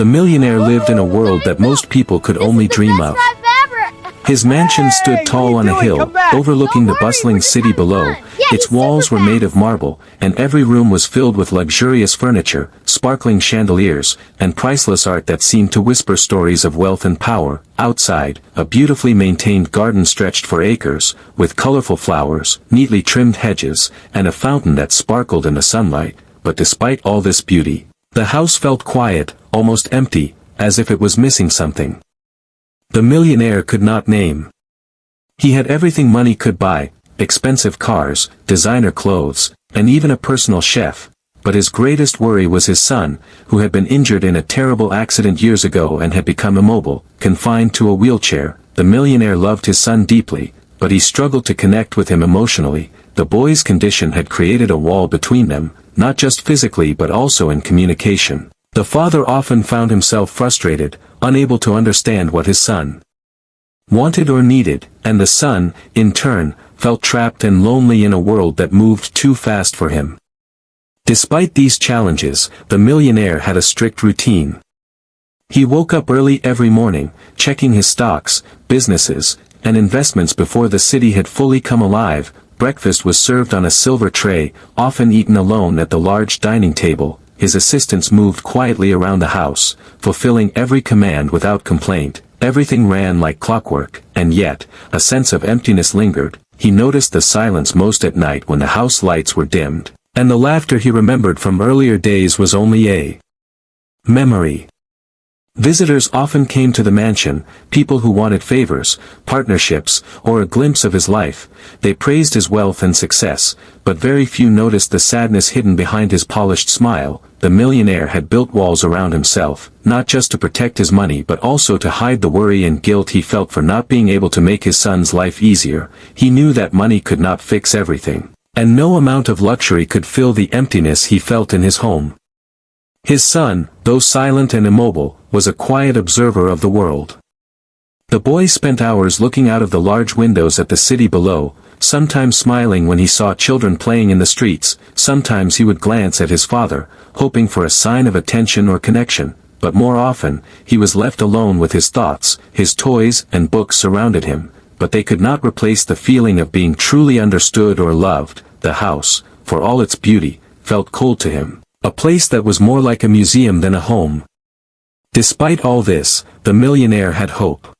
The millionaire lived in a world that most people could only dream of. His mansion stood tall on a hill, overlooking the bustling city below. Its walls were made of marble, and every room was filled with luxurious furniture, sparkling chandeliers, and priceless art that seemed to whisper stories of wealth and power. Outside, a beautifully maintained garden stretched for acres, with colorful flowers, neatly trimmed hedges, and a fountain that sparkled in the sunlight. But despite all this beauty, the house felt quiet, almost empty, as if it was missing something. The millionaire could not name. He had everything money could buy, expensive cars, designer clothes, and even a personal chef, but his greatest worry was his son, who had been injured in a terrible accident years ago and had become immobile, confined to a wheelchair. The millionaire loved his son deeply, but he struggled to connect with him emotionally. The boy's condition had created a wall between them, not just physically but also in communication. The father often found himself frustrated, unable to understand what his son wanted or needed, and the son, in turn, felt trapped and lonely in a world that moved too fast for him. Despite these challenges, the millionaire had a strict routine. He woke up early every morning, checking his stocks, businesses, and investments before the city had fully come alive. Breakfast was served on a silver tray, often eaten alone at the large dining table. His assistants moved quietly around the house, fulfilling every command without complaint. Everything ran like clockwork, and yet, a sense of emptiness lingered. He noticed the silence most at night when the house lights were dimmed, and the laughter he remembered from earlier days was only a memory. Visitors often came to the mansion, people who wanted favors, partnerships, or a glimpse of his life. They praised his wealth and success, but very few noticed the sadness hidden behind his polished smile. The millionaire had built walls around himself, not just to protect his money but also to hide the worry and guilt he felt for not being able to make his son's life easier. He knew that money could not fix everything, and no amount of luxury could fill the emptiness he felt in his home. His son, though silent and immobile, was a quiet observer of the world. The boy spent hours looking out of the large windows at the city below, sometimes smiling when he saw children playing in the streets. Sometimes he would glance at his father, hoping for a sign of attention or connection, but more often, he was left alone with his thoughts. His toys and books surrounded him, but they could not replace the feeling of being truly understood or loved. The house, for all its beauty, felt cold to him. A place that was more like a museum than a home. Despite all this, the millionaire had hope.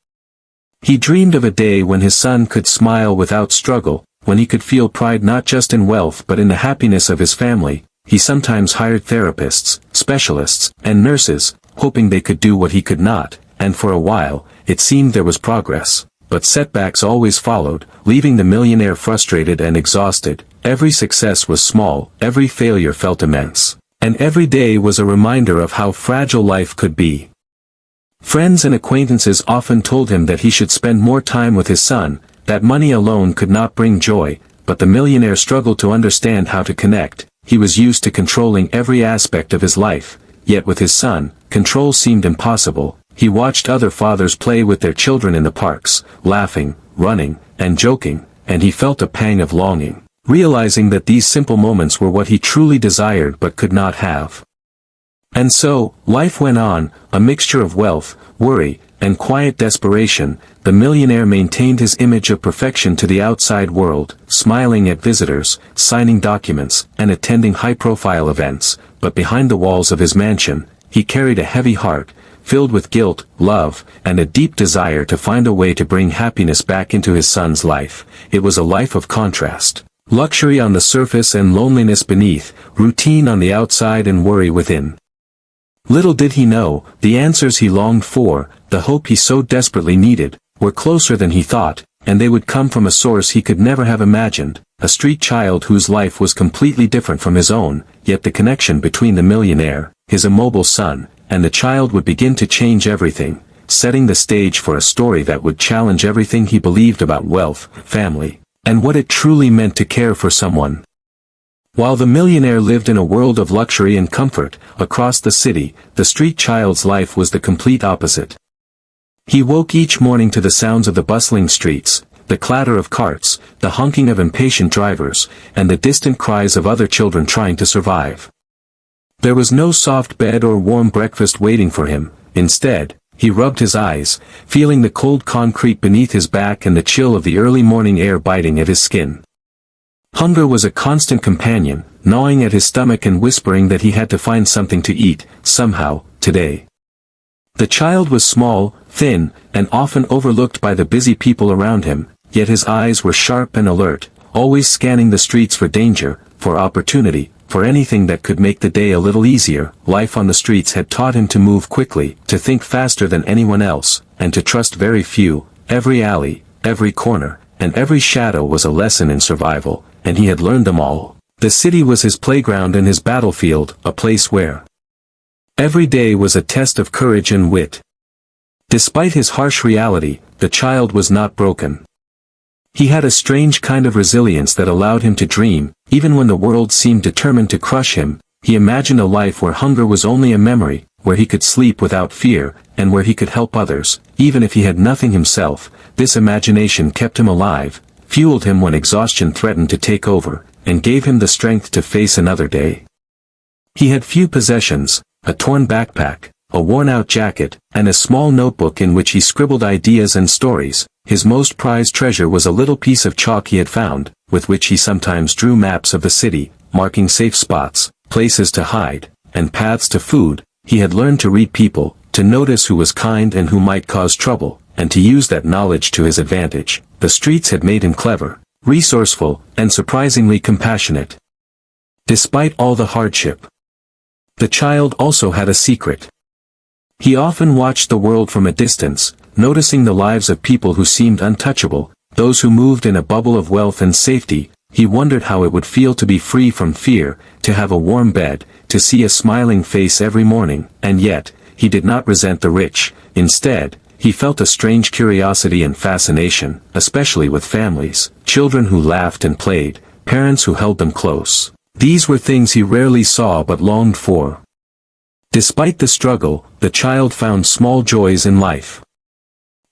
He dreamed of a day when his son could smile without struggle, when he could feel pride not just in wealth but in the happiness of his family. He sometimes hired therapists, specialists, and nurses, hoping they could do what he could not, and for a while, it seemed there was progress. But setbacks always followed, leaving the millionaire frustrated and exhausted. Every success was small, every failure felt immense. And every day was a reminder of how fragile life could be. Friends and acquaintances often told him that he should spend more time with his son, that money alone could not bring joy, but the millionaire struggled to understand how to connect. He was used to controlling every aspect of his life, yet with his son, control seemed impossible. He watched other fathers play with their children in the parks, laughing, running, and joking, and he felt a pang of longing, realizing that these simple moments were what he truly desired but could not have. And so, life went on, a mixture of wealth, worry, and quiet desperation. The millionaire maintained his image of perfection to the outside world, smiling at visitors, signing documents, and attending high-profile events, but behind the walls of his mansion, he carried a heavy heart, filled with guilt, love, and a deep desire to find a way to bring happiness back into his son's life. It was a life of contrast. Luxury on the surface and loneliness beneath, routine on the outside and worry within. Little did he know, the answers he longed for, the hope he so desperately needed, were closer than he thought, and they would come from a source he could never have imagined, a street child whose life was completely different from his own. Yet the connection between the millionaire, his immobile son, and the child would begin to change everything, setting the stage for a story that would challenge everything he believed about wealth, family, and what it truly meant to care for someone. While the millionaire lived in a world of luxury and comfort, across the city, the street child's life was the complete opposite. He woke each morning to the sounds of the bustling streets, the clatter of carts, the honking of impatient drivers, and the distant cries of other children trying to survive. There was no soft bed or warm breakfast waiting for him. Instead, he rubbed his eyes, feeling the cold concrete beneath his back and the chill of the early morning air biting at his skin. Hunger was a constant companion, gnawing at his stomach and whispering that he had to find something to eat, somehow, today. The child was small, thin, and often overlooked by the busy people around him, yet his eyes were sharp and alert, always scanning the streets for danger, for opportunity, for anything that could make the day a little easier. Life on the streets had taught him to move quickly, to think faster than anyone else, and to trust very few. Every alley, every corner, and every shadow was a lesson in survival, and he had learned them all. The city was his playground and his battlefield, a place where every day was a test of courage and wit. Despite his harsh reality, the child was not broken. He had a strange kind of resilience that allowed him to dream. Even when the world seemed determined to crush him, he imagined a life where hunger was only a memory, where he could sleep without fear, and where he could help others, even if he had nothing himself. This imagination kept him alive, fueled him when exhaustion threatened to take over, and gave him the strength to face another day. He had few possessions, a torn backpack, a worn-out jacket, and a small notebook in which he scribbled ideas and stories. His most prized treasure was a little piece of chalk he had found, with which he sometimes drew maps of the city, marking safe spots, places to hide, and paths to food. He had learned to read people, to notice who was kind and who might cause trouble, and to use that knowledge to his advantage. The streets had made him clever, resourceful, and surprisingly compassionate. Despite all the hardship, the child also had a secret. He often watched the world from a distance, noticing the lives of people who seemed untouchable, those who moved in a bubble of wealth and safety. He wondered how it would feel to be free from fear, to have a warm bed, to see a smiling face every morning, and yet, he did not resent the rich. Instead, he felt a strange curiosity and fascination, especially with families, children who laughed and played, parents who held them close. These were things he rarely saw but longed for. Despite the struggle, the child found small joys in life.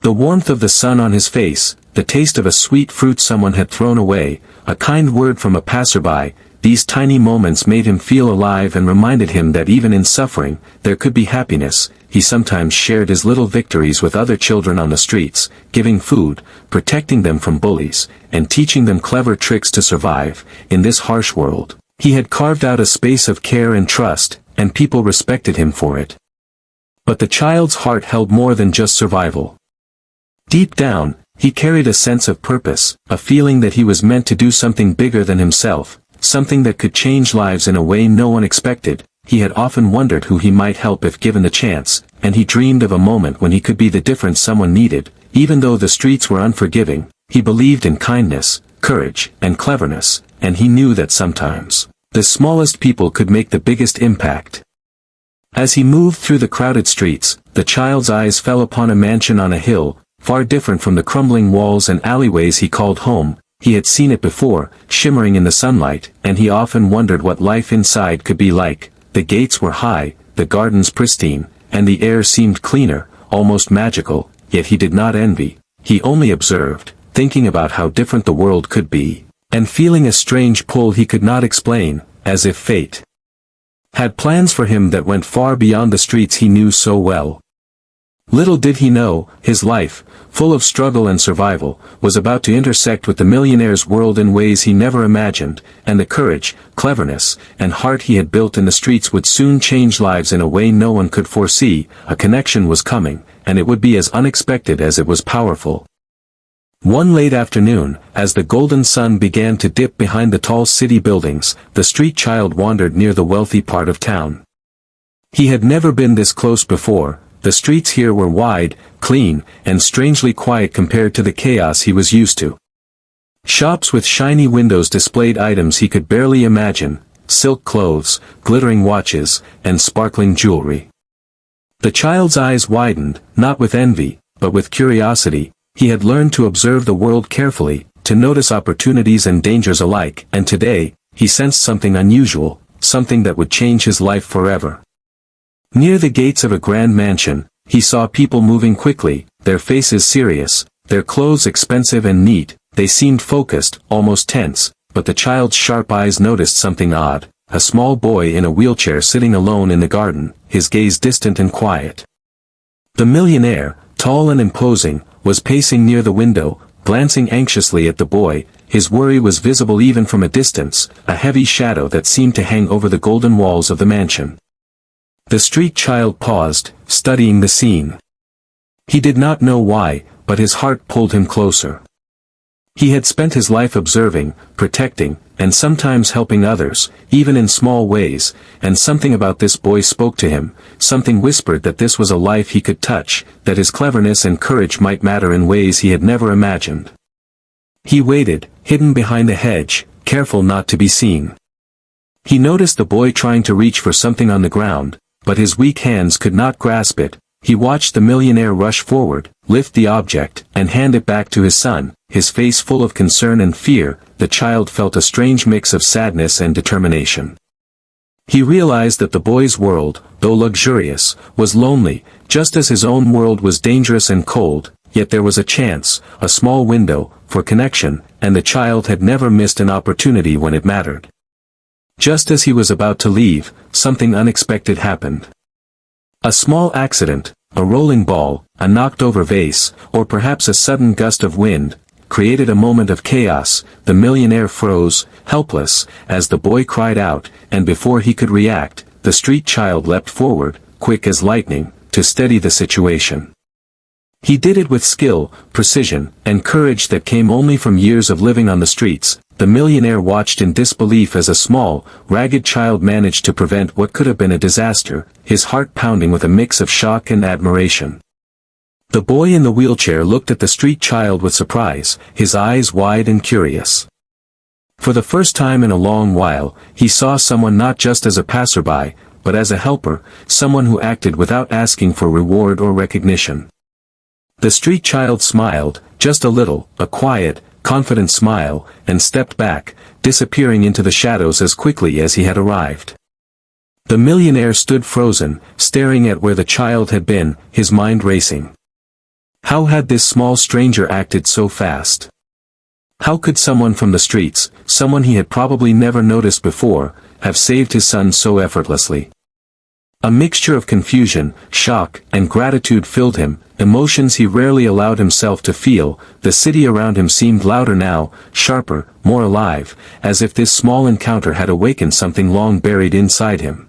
The warmth of the sun on his face, the taste of a sweet fruit someone had thrown away, a kind word from a passerby. These tiny moments made him feel alive and reminded him that even in suffering, there could be happiness. He sometimes shared his little victories with other children on the streets, giving food, protecting them from bullies, and teaching them clever tricks to survive. In this harsh world, he had carved out a space of care and trust, and people respected him for it. But the child's heart held more than just survival. Deep down, he carried a sense of purpose, a feeling that he was meant to do something bigger than himself, something that could change lives in a way no one expected. He had often wondered who he might help if given the chance, and he dreamed of a moment when he could be the difference someone needed. Even though the streets were unforgiving, he believed in kindness, courage, and cleverness, and he knew that sometimes, the smallest people could make the biggest impact. As he moved through the crowded streets, the child's eyes fell upon a mansion on a hill, far different from the crumbling walls and alleyways he called home. He had seen it before, shimmering in the sunlight, and he often wondered what life inside could be like. The gates were high, the gardens pristine, and the air seemed cleaner, almost magical, yet he did not envy. He only observed, thinking about how different the world could be, and feeling a strange pull he could not explain, as if fate had plans for him that went far beyond the streets he knew so well. Little did he know, his life, full of struggle and survival, was about to intersect with the millionaire's world in ways he never imagined, and the courage, cleverness, and heart he had built in the streets would soon change lives in a way no one could foresee. A connection was coming, and it would be as unexpected as it was powerful. One late afternoon, as the golden sun began to dip behind the tall city buildings, the street child wandered near the wealthy part of town. He had never been this close before. The streets here were wide, clean, and strangely quiet compared to the chaos he was used to. Shops with shiny windows displayed items he could barely imagine, silk clothes, glittering watches, and sparkling jewelry. The child's eyes widened, not with envy, but with curiosity. He had learned to observe the world carefully, to notice opportunities and dangers alike, and today, he sensed something unusual, something that would change his life forever. Near the gates of a grand mansion, he saw people moving quickly, their faces serious, their clothes expensive and neat. They seemed focused, almost tense, but the child's sharp eyes noticed something odd. a small boy in a wheelchair sitting alone in the garden, his gaze distant and quiet. The millionaire, tall and imposing, was pacing near the window, glancing anxiously at the boy. His worry was visible even from a distance, a heavy shadow that seemed to hang over the golden walls of the mansion. The street child paused, studying the scene. He did not know why, but his heart pulled him closer. He had spent his life observing, protecting, and sometimes helping others, even in small ways, and something about this boy spoke to him, something whispered that this was a life he could touch, that his cleverness and courage might matter in ways he had never imagined. He waited, hidden behind the hedge, careful not to be seen. He noticed the boy trying to reach for something on the ground, but his weak hands could not grasp it. He watched the millionaire rush forward, lift the object, and hand it back to his son, his face full of concern and fear. The child felt a strange mix of sadness and determination. He realized that the boy's world, though luxurious, was lonely, just as his own world was dangerous and cold, yet there was a chance, a small window, for connection, and the child had never missed an opportunity when it mattered. Just as he was about to leave, something unexpected happened. A small accident, a rolling ball, a knocked-over vase, or perhaps a sudden gust of wind, created a moment of chaos. The millionaire froze, helpless, as the boy cried out, and before he could react, the street child leapt forward, quick as lightning, to steady the situation. He did it with skill, precision, and courage that came only from years of living on the streets. The millionaire watched in disbelief as a small, ragged child managed to prevent what could have been a disaster, his heart pounding with a mix of shock and admiration. The boy in the wheelchair looked at the street child with surprise, his eyes wide and curious. For the first time in a long while, he saw someone not just as a passerby, but as a helper, someone who acted without asking for reward or recognition. The street child smiled, just a little, a quiet, confident smile, and stepped back, disappearing into the shadows as quickly as he had arrived. The millionaire stood frozen, staring at where the child had been, his mind racing. How had this small stranger acted so fast? How could someone from the streets, someone he had probably never noticed before, have saved his son so effortlessly? A mixture of confusion, shock, and gratitude filled him, emotions he rarely allowed himself to feel. The city around him seemed louder now, sharper, more alive, as if this small encounter had awakened something long buried inside him.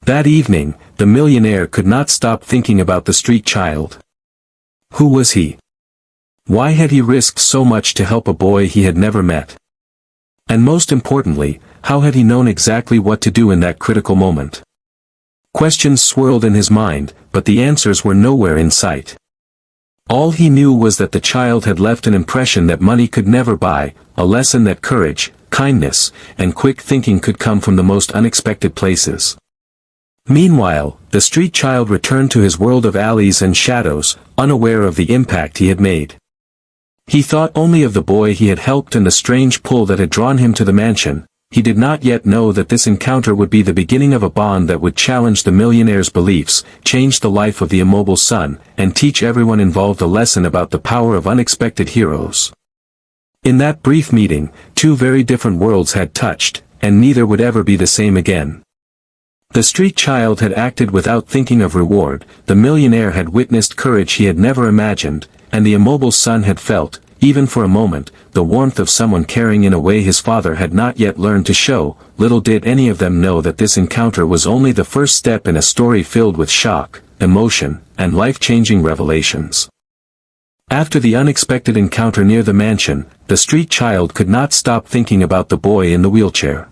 That evening, the millionaire could not stop thinking about the street child. Who was he? Why had he risked so much to help a boy he had never met? And most importantly, how had he known exactly what to do in that critical moment? Questions swirled in his mind, but the answers were nowhere in sight. All he knew was that the child had left an impression that money could never buy, a lesson that courage, kindness, and quick thinking could come from the most unexpected places. Meanwhile, the street child returned to his world of alleys and shadows, unaware of the impact he had made. He thought only of the boy he had helped and the strange pull that had drawn him to the mansion. He did not yet know that this encounter would be the beginning of a bond that would challenge the millionaire's beliefs, change the life of the immobile son, and teach everyone involved a lesson about the power of unexpected heroes. In that brief meeting, two very different worlds had touched, and neither would ever be the same again. The street child had acted without thinking of reward, the millionaire had witnessed courage he had never imagined, and the immobile son had felt, even for a moment, the warmth of someone caring in a way his father had not yet learned to show. Little did any of them know that this encounter was only the first step in a story filled with shock, emotion, and life-changing revelations. After the unexpected encounter near the mansion, the street child could not stop thinking about the boy in the wheelchair.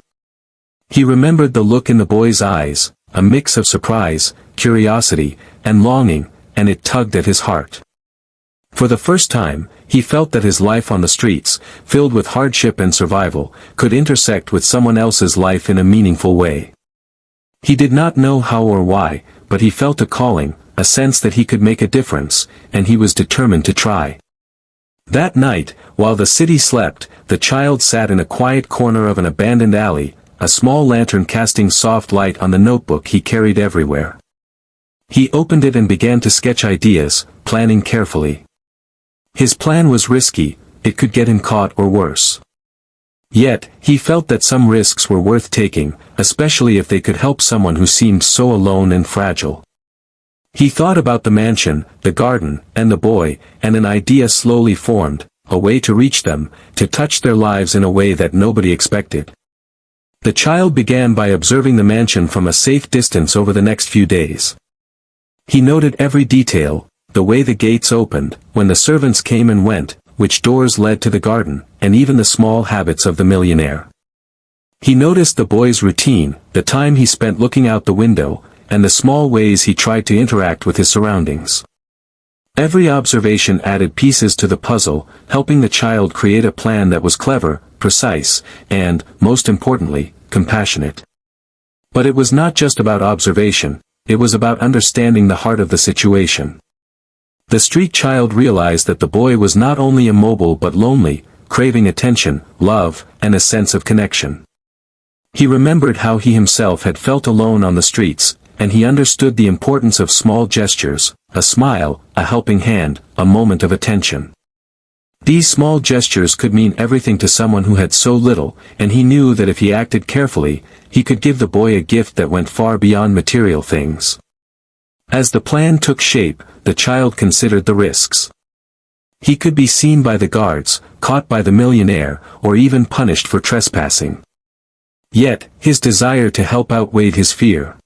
He remembered the look in the boy's eyes, a mix of surprise, curiosity, and longing, and it tugged at his heart. For the first time, he felt that his life on the streets, filled with hardship and survival, could intersect with someone else's life in a meaningful way. He did not know how or why, but he felt a calling, a sense that he could make a difference, and he was determined to try. That night, while the city slept, the child sat in a quiet corner of an abandoned alley, a small lantern casting soft light on the notebook he carried everywhere. He opened it and began to sketch ideas, planning carefully. His plan was risky, it could get him caught or worse. Yet, he felt that some risks were worth taking, especially if they could help someone who seemed so alone and fragile. He thought about the mansion, the garden, and the boy, and an idea slowly formed, a way to reach them, to touch their lives in a way that nobody expected. The child began by observing the mansion from a safe distance over the next few days. He noted every detail, the way the gates opened, when the servants came and went, which doors led to the garden, and even the small habits of the millionaire. He noticed the boy's routine, the time he spent looking out the window, and the small ways he tried to interact with his surroundings. Every observation added pieces to the puzzle, helping the child create a plan that was clever, precise, and, most importantly, compassionate. But it was not just about observation, it was about understanding the heart of the situation. The street child realized that the boy was not only immobile but lonely, craving attention, love, and a sense of connection. He remembered how he himself had felt alone on the streets, and he understood the importance of small gestures, a smile, a helping hand, a moment of attention. These small gestures could mean everything to someone who had so little, and he knew that if he acted carefully, he could give the boy a gift that went far beyond material things. As the plan took shape, the child considered the risks. He could be seen by the guards, caught by the millionaire, or even punished for trespassing. Yet, his desire to help outweighed his fear.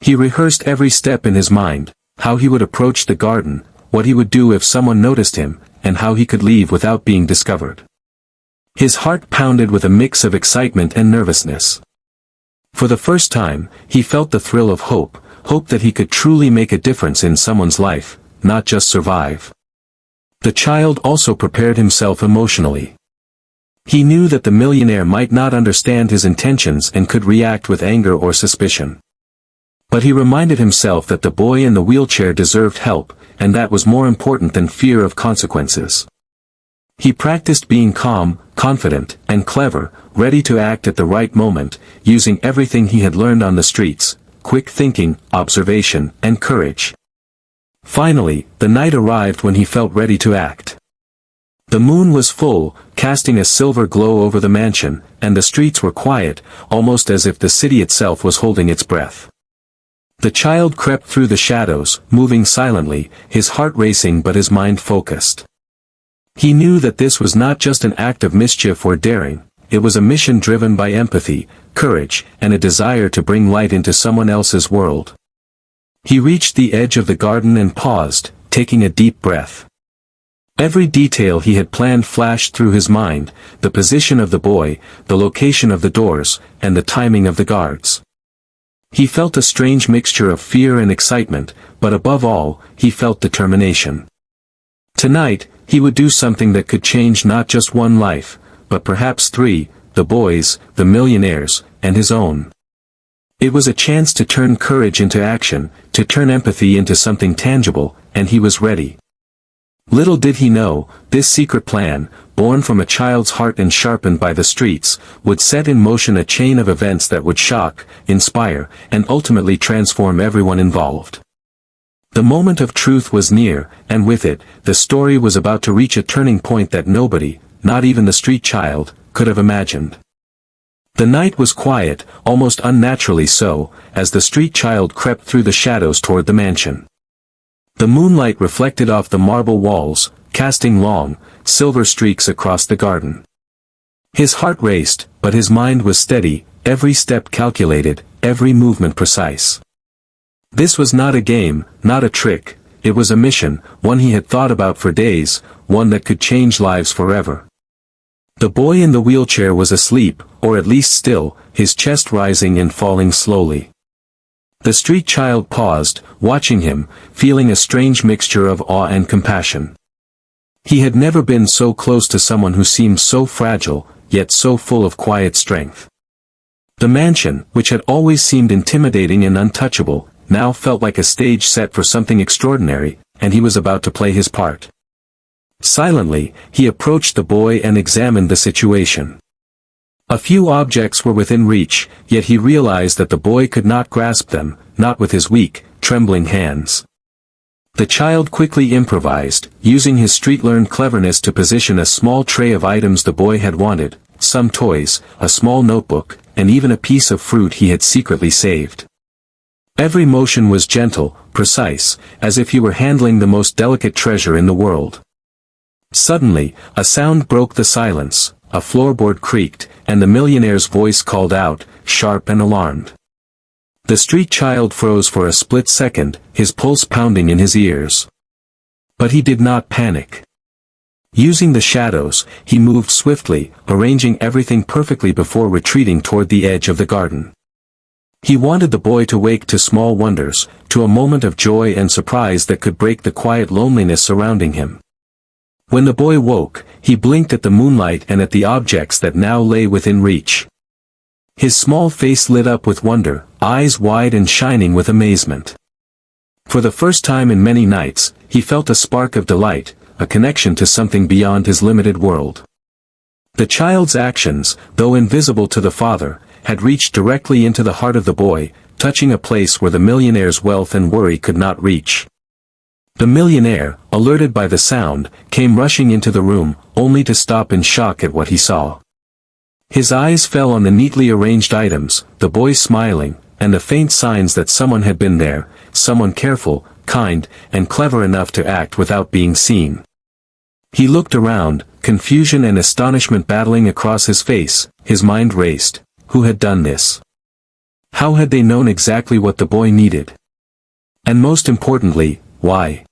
He rehearsed every step in his mind, how he would approach the garden, what he would do if someone noticed him, and how he could leave without being discovered. His heart pounded with a mix of excitement and nervousness. For the first time, he felt the thrill of hope that he could truly make a difference in someone's life, not just survive. The child also prepared himself emotionally. He knew that the millionaire might not understand his intentions and could react with anger or suspicion. But he reminded himself that the boy in the wheelchair deserved help, and that was more important than fear of consequences. He practiced being calm, confident, and clever, ready to act at the right moment, using everything he had learned on the streets: quick thinking, observation, and courage. Finally, the night arrived when he felt ready to act. The moon was full, casting a silver glow over the mansion, and the streets were quiet, almost as if the city itself was holding its breath. The child crept through the shadows, moving silently, his heart racing but his mind focused. He knew that this was not just an act of mischief or daring, it was a mission driven by empathy, courage, and a desire to bring light into someone else's world. He reached the edge of the garden and paused, taking a deep breath. Every detail he had planned flashed through his mind: the position of the boy, the location of the doors, and the timing of the guards. He felt a strange mixture of fear and excitement, but above all, he felt determination. Tonight, he would do something that could change not just one life, but perhaps three: the boy's, the millionaire's, and his own. It was a chance to turn courage into action, to turn empathy into something tangible, and he was ready. Little did he know, this secret plan, born from a child's heart and sharpened by the streets, would set in motion a chain of events that would shock, inspire, and ultimately transform everyone involved. The moment of truth was near, and with it, the story was about to reach a turning point that nobody, not even the street child, could have imagined. The night was quiet, almost unnaturally so, as the street child crept through the shadows toward the mansion. The moonlight reflected off the marble walls, casting long, silver streaks across the garden. His heart raced, but his mind was steady, every step calculated, every movement precise. This was not a game, not a trick, it was a mission, one he had thought about for days, one that could change lives forever. The boy in the wheelchair was asleep, or at least still, his chest rising and falling slowly. The street child paused, watching him, feeling a strange mixture of awe and compassion. He had never been so close to someone who seemed so fragile, yet so full of quiet strength. The mansion, which had always seemed intimidating and untouchable, now felt like a stage set for something extraordinary, and he was about to play his part. Silently, he approached the boy and examined the situation. A few objects were within reach, yet he realized that the boy could not grasp them, not with his weak, trembling hands. The child quickly improvised, using his street-learned cleverness to position a small tray of items the boy had wanted, some toys, a small notebook, and even a piece of fruit he had secretly saved. Every motion was gentle, precise, as if he were handling the most delicate treasure in the world. Suddenly, a sound broke the silence, a floorboard creaked, and the millionaire's voice called out, sharp and alarmed. The street child froze for a split second, his pulse pounding in his ears. But he did not panic. Using the shadows, he moved swiftly, arranging everything perfectly before retreating toward the edge of the garden. He wanted the boy to wake to small wonders, to a moment of joy and surprise that could break the quiet loneliness surrounding him. When the boy woke, he blinked at the moonlight and at the objects that now lay within reach. His small face lit up with wonder, eyes wide and shining with amazement. For the first time in many nights, he felt a spark of delight, a connection to something beyond his limited world. The child's actions, though invisible to the father, had reached directly into the heart of the boy, touching a place where the millionaire's wealth and worry could not reach. The millionaire, alerted by the sound, came rushing into the room, only to stop in shock at what he saw. His eyes fell on the neatly arranged items, the boy smiling, and the faint signs that someone had been there, someone careful, kind, and clever enough to act without being seen. He looked around, confusion and astonishment battling across his face, his mind raced. Who had done this? How had they known exactly what the boy needed? And most importantly, why?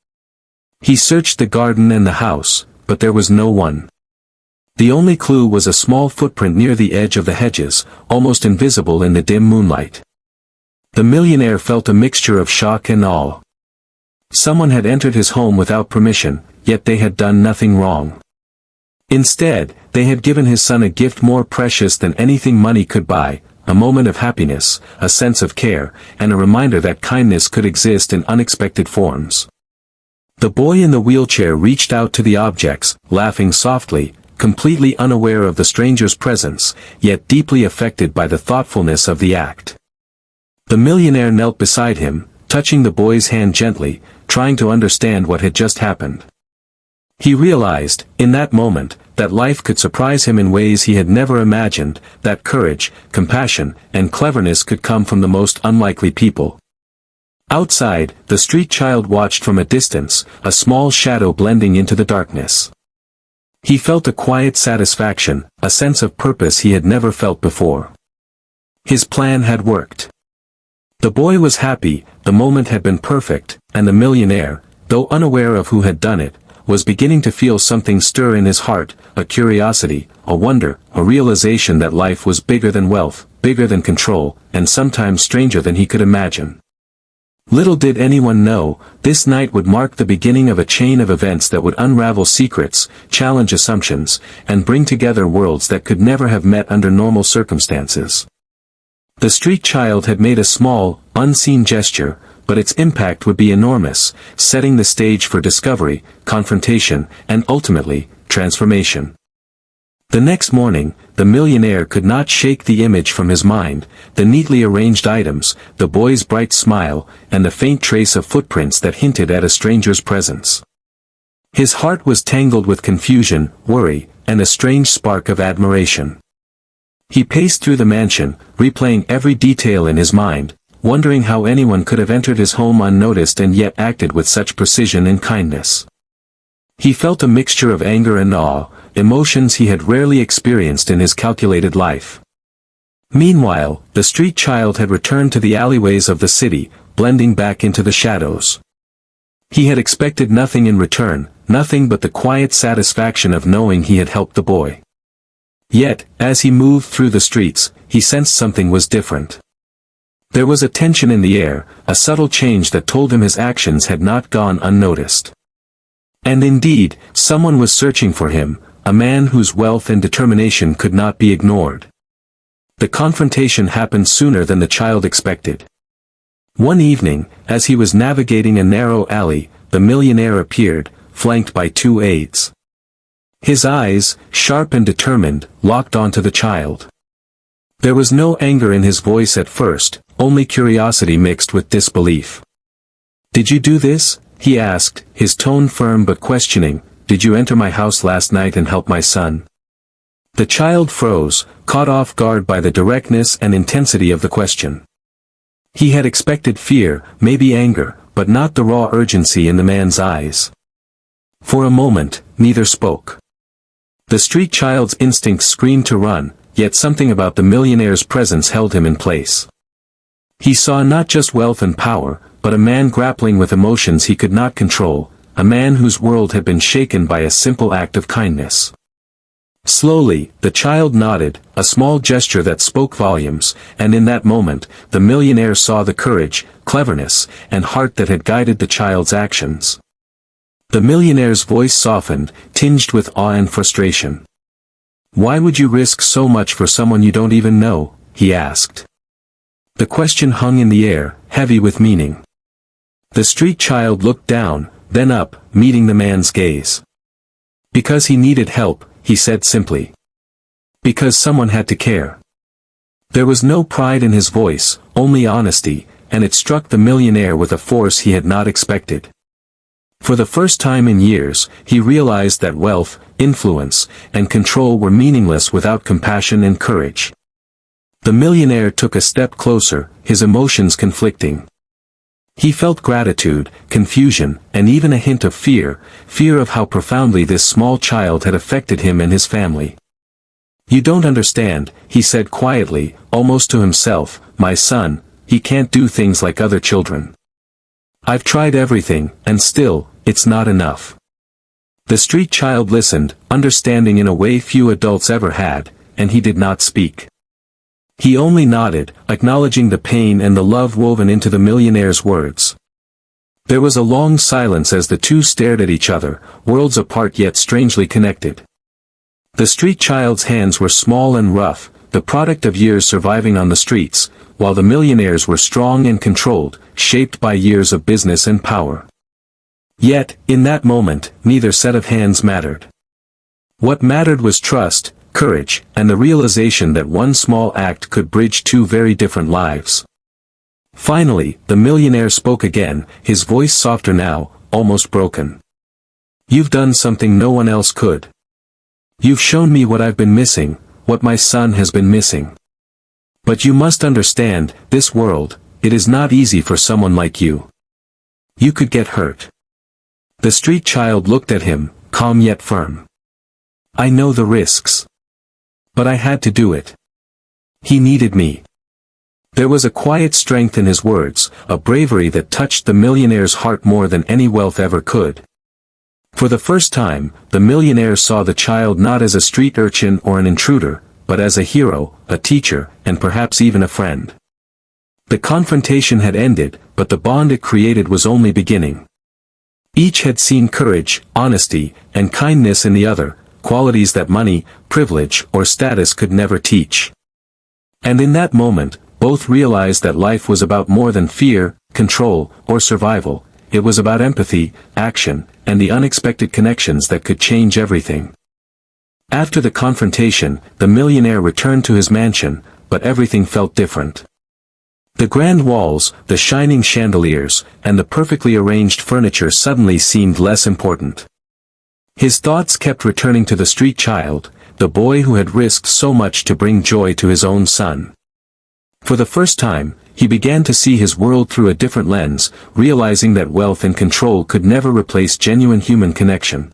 He searched the garden and the house, but there was no one. The only clue was a small footprint near the edge of the hedges, almost invisible in the dim moonlight. The millionaire felt a mixture of shock and awe. Someone had entered his home without permission, yet they had done nothing wrong. Instead, they had given his son a gift more precious than anything money could buy, a moment of happiness, a sense of care, and a reminder that kindness could exist in unexpected forms. The boy in the wheelchair reached out to the objects, laughing softly, completely unaware of the stranger's presence, yet deeply affected by the thoughtfulness of the act. The millionaire knelt beside him, touching the boy's hand gently, trying to understand what had just happened. He realized, in that moment, that life could surprise him in ways he had never imagined, that courage, compassion, and cleverness could come from the most unlikely people. Outside, the street child watched from a distance, a small shadow blending into the darkness. He felt a quiet satisfaction, a sense of purpose he had never felt before. His plan had worked. The boy was happy, the moment had been perfect, and the millionaire, though unaware of who had done it, was beginning to feel something stir in his heart, a curiosity, a wonder, a realization that life was bigger than wealth, bigger than control, and sometimes stranger than he could imagine. Little did anyone know, this night would mark the beginning of a chain of events that would unravel secrets, challenge assumptions, and bring together worlds that could never have met under normal circumstances. The street child had made a small, unseen gesture, but its impact would be enormous, setting the stage for discovery, confrontation, and ultimately, transformation. The next morning, the millionaire could not shake the image from his mind, the neatly arranged items, the boy's bright smile, and the faint trace of footprints that hinted at a stranger's presence. His heart was tangled with confusion, worry, and a strange spark of admiration. He paced through the mansion, replaying every detail in his mind, wondering how anyone could have entered his home unnoticed and yet acted with such precision and kindness. He felt a mixture of anger and awe, emotions he had rarely experienced in his calculated life. Meanwhile, the street child had returned to the alleyways of the city, blending back into the shadows. He had expected nothing in return, nothing but the quiet satisfaction of knowing he had helped the boy. Yet, as he moved through the streets, he sensed something was different. There was a tension in the air, a subtle change that told him his actions had not gone unnoticed. And indeed, someone was searching for him, a man whose wealth and determination could not be ignored. The confrontation happened sooner than the child expected. One evening, as he was navigating a narrow alley, the millionaire appeared, flanked by two aides. His eyes, sharp and determined, locked onto the child. There was no anger in his voice at first, only curiosity mixed with disbelief. "Did you do this?" he asked, his tone firm but questioning. "Did you enter my house last night and help my son?" The child froze, caught off guard by the directness and intensity of the question. He had expected fear, maybe anger, but not the raw urgency in the man's eyes. For a moment, neither spoke. The street child's instincts screamed to run, yet something about the millionaire's presence held him in place. He saw not just wealth and power, but a man grappling with emotions he could not control, a man whose world had been shaken by a simple act of kindness. Slowly, the child nodded, a small gesture that spoke volumes, and in that moment, the millionaire saw the courage, cleverness, and heart that had guided the child's actions. The millionaire's voice softened, tinged with awe and frustration. "Why would you risk so much for someone you don't even know?" he asked. The question hung in the air, heavy with meaning. The street child looked down, then up, meeting the man's gaze. "Because he needed help," he said simply. "Because someone had to care." There was no pride in his voice, only honesty, and it struck the millionaire with a force he had not expected. For the first time in years, he realized that wealth, influence, and control were meaningless without compassion and courage. The millionaire took a step closer, his emotions conflicting. He felt gratitude, confusion, and even a hint of fear of how profoundly this small child had affected him and his family. "You don't understand," he said quietly, almost to himself, "my son, he can't do things like other children. I've tried everything, and still, it's not enough." The street child listened, understanding in a way few adults ever had, and he did not speak. He only nodded, acknowledging the pain and the love woven into the millionaire's words. There was a long silence as the two stared at each other, worlds apart yet strangely connected. The street child's hands were small and rough, the product of years surviving on the streets, while the millionaire's were strong and controlled, shaped by years of business and power. Yet, in that moment, neither set of hands mattered. What mattered was trust, courage, and the realization that one small act could bridge two very different lives. Finally, the millionaire spoke again, his voice softer now, almost broken. "You've done something no one else could. You've shown me what I've been missing, what my son has been missing. But you must understand, this world, it is not easy for someone like you. You could get hurt." The street child looked at him, calm yet firm. "I know the risks. But I had to do it. He needed me." There was a quiet strength in his words, a bravery that touched the millionaire's heart more than any wealth ever could. For the first time, the millionaire saw the child not as a street urchin or an intruder, but as a hero, a teacher, and perhaps even a friend. The confrontation had ended, but the bond it created was only beginning. Each had seen courage, honesty, and kindness in the other, qualities that money, privilege, or status could never teach. And in that moment, both realized that life was about more than fear, control, or survival. It was about empathy, action, and the unexpected connections that could change everything. After the confrontation, the millionaire returned to his mansion, but everything felt different. The grand walls, the shining chandeliers, and the perfectly arranged furniture suddenly seemed less important. His thoughts kept returning to the street child, the boy who had risked so much to bring joy to his own son. For the first time, he began to see his world through a different lens, realizing that wealth and control could never replace genuine human connection.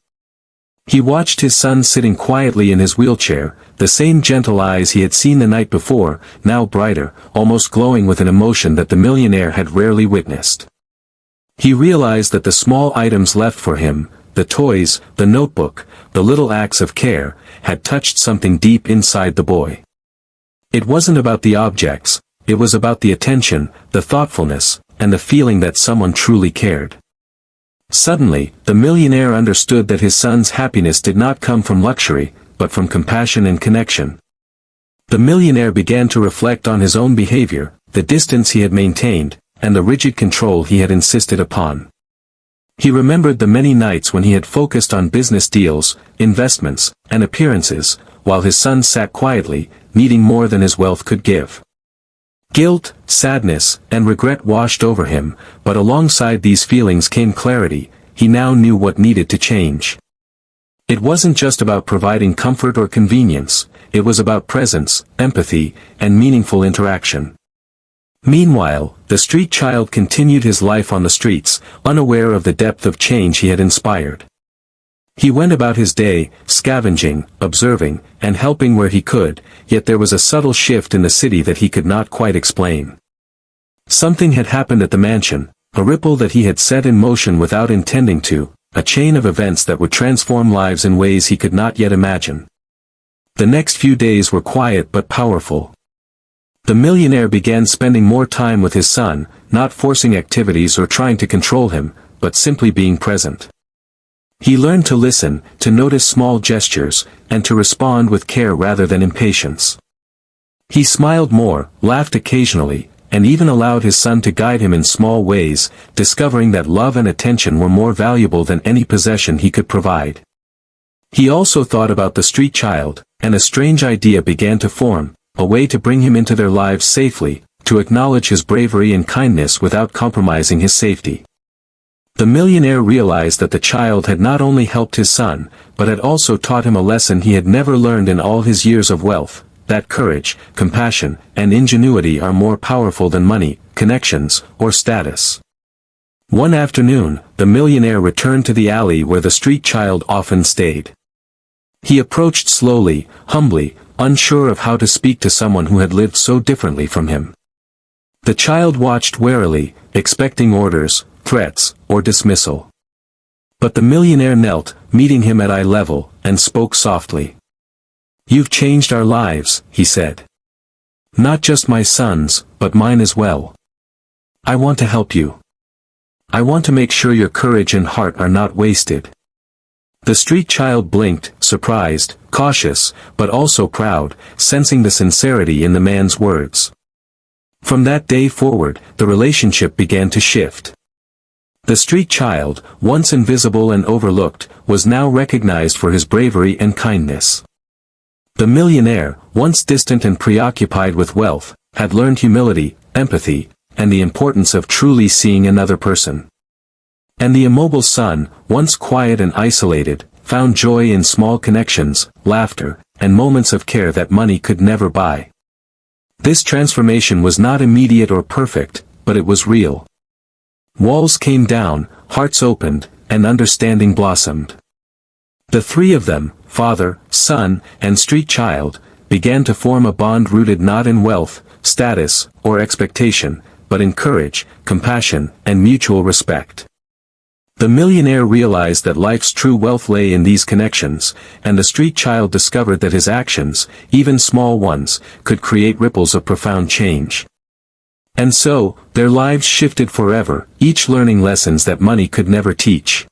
He watched his son sitting quietly in his wheelchair, the same gentle eyes he had seen the night before, now brighter, almost glowing with an emotion that the millionaire had rarely witnessed. He realized that the small items left for him, the toys, the notebook, the little acts of care, had touched something deep inside the boy. It wasn't about the objects, it was about the attention, the thoughtfulness, and the feeling that someone truly cared. Suddenly, the millionaire understood that his son's happiness did not come from luxury, but from compassion and connection. The millionaire began to reflect on his own behavior, the distance he had maintained, and the rigid control he had insisted upon. He remembered the many nights when he had focused on business deals, investments, and appearances, while his son sat quietly, needing more than his wealth could give. Guilt, sadness, and regret washed over him, but alongside these feelings came clarity. He now knew what needed to change. It wasn't just about providing comfort or convenience, it was about presence, empathy, and meaningful interaction. Meanwhile, the street child continued his life on the streets, unaware of the depth of change he had inspired. He went about his day, scavenging, observing, and helping where he could, yet there was a subtle shift in the city that he could not quite explain. Something had happened at the mansion, a ripple that he had set in motion without intending to, a chain of events that would transform lives in ways he could not yet imagine. The next few days were quiet but powerful. The millionaire began spending more time with his son, not forcing activities or trying to control him, but simply being present. He learned to listen, to notice small gestures, and to respond with care rather than impatience. He smiled more, laughed occasionally, and even allowed his son to guide him in small ways, discovering that love and attention were more valuable than any possession he could provide. He also thought about the street child, and a strange idea began to form, a way to bring him into their lives safely, to acknowledge his bravery and kindness without compromising his safety. The millionaire realized that the child had not only helped his son, but had also taught him a lesson he had never learned in all his years of wealth, that courage, compassion, and ingenuity are more powerful than money, connections, or status. One afternoon, the millionaire returned to the alley where the street child often stayed. He approached slowly, humbly, unsure of how to speak to someone who had lived so differently from him. The child watched warily, expecting orders, threats, or dismissal. But the millionaire knelt, meeting him at eye level, and spoke softly. "You've changed our lives," he said. "Not just my son's, but mine as well. I want to help you. I want to make sure your courage and heart are not wasted." The street child blinked, surprised, cautious, but also proud, sensing the sincerity in the man's words. From that day forward, the relationship began to shift. The street child, once invisible and overlooked, was now recognized for his bravery and kindness. The millionaire, once distant and preoccupied with wealth, had learned humility, empathy, and the importance of truly seeing another person. And the immobile son, once quiet and isolated, found joy in small connections, laughter, and moments of care that money could never buy. This transformation was not immediate or perfect, but it was real. Walls came down, hearts opened, and understanding blossomed. The three of them, father, son, and street child, began to form a bond rooted not in wealth, status, or expectation, but in courage, compassion, and mutual respect. The millionaire realized that life's true wealth lay in these connections, and the street child discovered that his actions, even small ones, could create ripples of profound change. And so, their lives shifted forever, each learning lessons that money could never teach.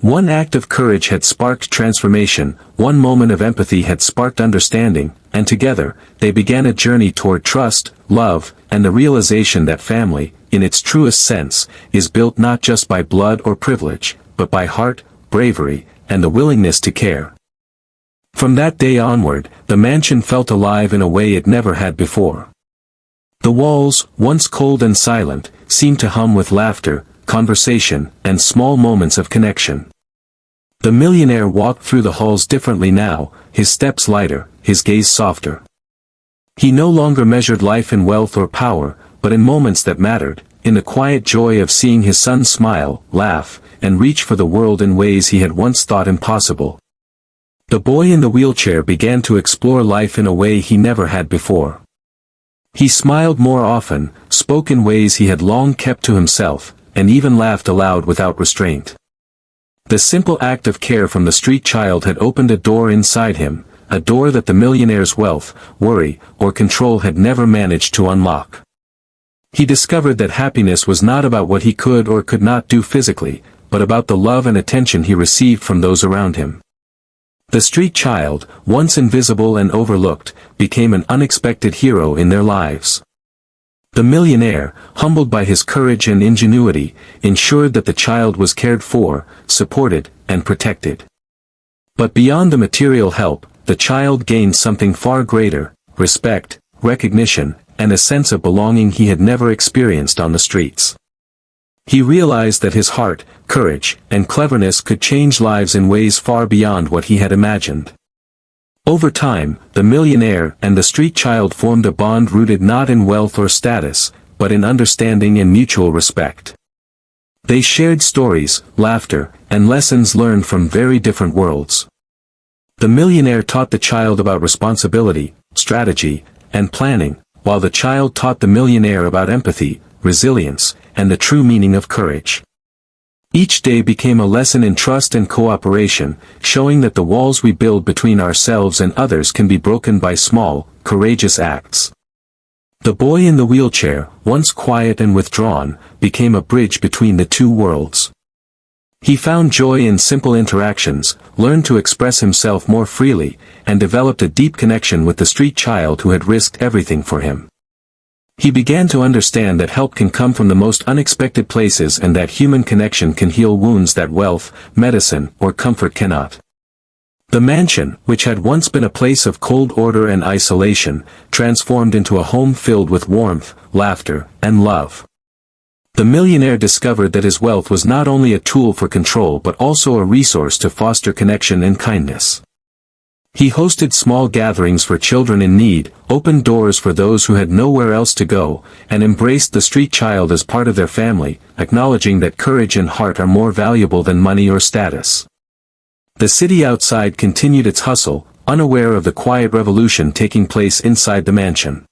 One act of courage had sparked transformation, one moment of empathy had sparked understanding, and together, they began a journey toward trust, love, and the realization that family, in its truest sense, is built not just by blood or privilege, but by heart, bravery, and the willingness to care. From that day onward, the mansion felt alive in a way it never had before. The walls, once cold and silent, seemed to hum with laughter, conversation, and small moments of connection. The millionaire walked through the halls differently now, his steps lighter, his gaze softer. He no longer measured life in wealth or power, but in moments that mattered, in the quiet joy of seeing his son smile, laugh, and reach for the world in ways he had once thought impossible. The boy in the wheelchair began to explore life in a way he never had before. He smiled more often, spoke in ways he had long kept to himself, and even laughed aloud without restraint. The simple act of care from the street child had opened a door inside him, a door that the millionaire's wealth, worry, or control had never managed to unlock. He discovered that happiness was not about what he could or could not do physically, but about the love and attention he received from those around him. The street child, once invisible and overlooked, became an unexpected hero in their lives. The millionaire, humbled by his courage and ingenuity, ensured that the child was cared for, supported, and protected. But beyond the material help, the child gained something far greater: respect, recognition, and a sense of belonging he had never experienced on the streets. He realized that his heart, courage, and cleverness could change lives in ways far beyond what he had imagined. Over time, the millionaire and the street child formed a bond rooted not in wealth or status, but in understanding and mutual respect. They shared stories, laughter, and lessons learned from very different worlds. The millionaire taught the child about responsibility, strategy, and planning, while the child taught the millionaire about empathy, resilience, and the true meaning of courage. Each day became a lesson in trust and cooperation, showing that the walls we build between ourselves and others can be broken by small, courageous acts. The boy in the wheelchair, once quiet and withdrawn, became a bridge between the two worlds. He found joy in simple interactions, learned to express himself more freely, and developed a deep connection with the street child who had risked everything for him. He began to understand that help can come from the most unexpected places and that human connection can heal wounds that wealth, medicine, or comfort cannot. The mansion, which had once been a place of cold order and isolation, transformed into a home filled with warmth, laughter, and love. The millionaire discovered that his wealth was not only a tool for control but also a resource to foster connection and kindness. He hosted small gatherings for children in need, opened doors for those who had nowhere else to go, and embraced the street child as part of their family, acknowledging that courage and heart are more valuable than money or status. The city outside continued its hustle, unaware of the quiet revolution taking place inside the mansion.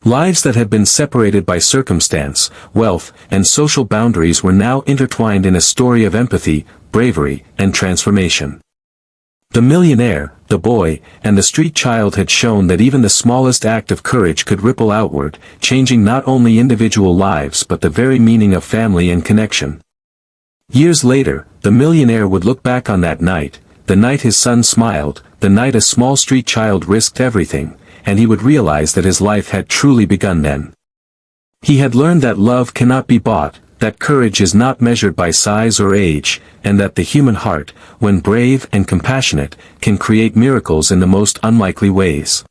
Lives that had been separated by circumstance, wealth, and social boundaries were now intertwined in a story of empathy, bravery, and transformation. The millionaire, the boy, and the street child had shown that even the smallest act of courage could ripple outward, changing not only individual lives but the very meaning of family and connection. Years later, the millionaire would look back on that night, the night his son smiled, the night a small street child risked everything, and he would realize that his life had truly begun then. He had learned that love cannot be bought, that courage is not measured by size or age, and that the human heart, when brave and compassionate, can create miracles in the most unlikely ways.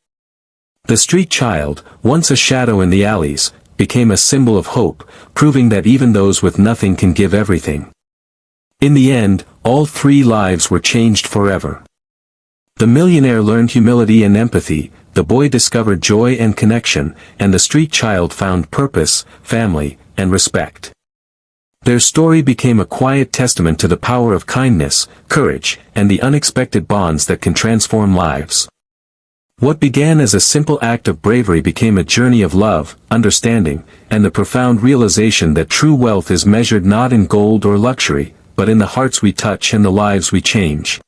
The street child, once a shadow in the alleys, became a symbol of hope, proving that even those with nothing can give everything. In the end, all three lives were changed forever. The millionaire learned humility and empathy, the boy discovered joy and connection, and the street child found purpose, family, and respect. Their story became a quiet testament to the power of kindness, courage, and the unexpected bonds that can transform lives. What began as a simple act of bravery became a journey of love, understanding, and the profound realization that true wealth is measured not in gold or luxury, but in the hearts we touch and the lives we change.